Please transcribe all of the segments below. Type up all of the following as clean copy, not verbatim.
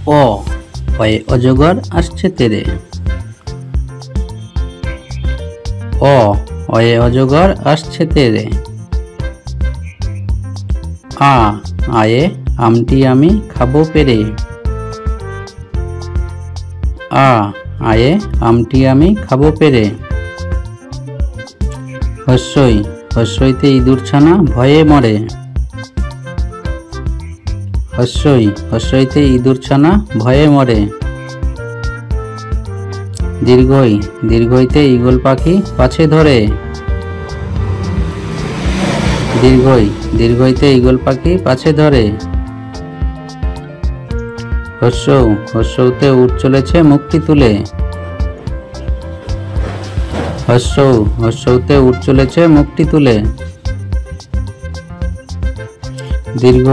অ অয়ে অজগর আসছে তেরে। অ অয়ে অজগর আসছে তেরে। আ আয়ে আমটি আমি খাবো পেরে। আ আয়ে আমটি আমি খাবো পেরে। হস্যই হস্যইতে ইঁদুর ছানা ভয়ে মরে। হস্যই হস্যইতে ইঁদুর ছানা ভয়ে মরে। দীর্ঘই দীর্ঘইতে ঈগল পাখি পাছে ধরে। দীর্ঘই দীর্ঘইতে ঈগল পাখি পাছে ধরে। হস্যৌ হস্যৌতে উট চলেছে মুখটি তুলে। হস্যৌ হস্যৌতে উট চলেছে মুখটি তুলে। দীর্ঘ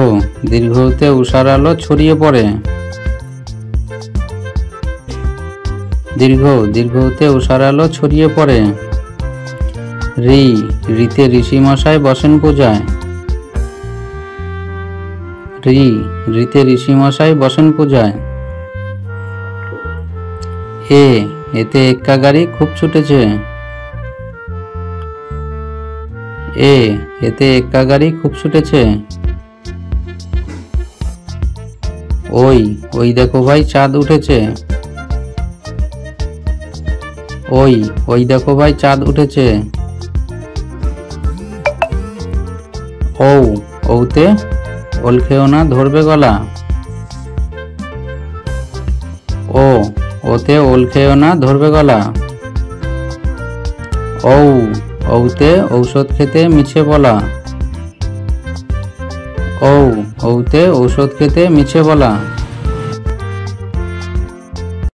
দীর্ঘতে উষার আলো ছড়িয়ে পড়ে। দীর্ঘ দীর্ঘতে উষার আলো ছড়িয়ে পড়ে। ঋ ঋতে ঋষি মশাই বসেন পূজায়। ঋ ঋতে ঋষি মশাই বসেন পূজায়। এ এতে এক্কা গাড়ি খুব ছুটেছে। এ এতে এক্কা গাড়ি খুব ছুটেছে। ওই ওই দেখো ভাই চাঁদ উঠেছে। ওই ওই দেখো ভাই চাঁদ উঠেছে। ঔ ঔতে ওল খেও না ধরবে গলা। ও ওতে ওল খেও না ধরবে গলা। ঔ ঔতে ঔষধ খেতে মিছে বলা। ঔ ঔতে ঔষধ খেতে মিছে বলা।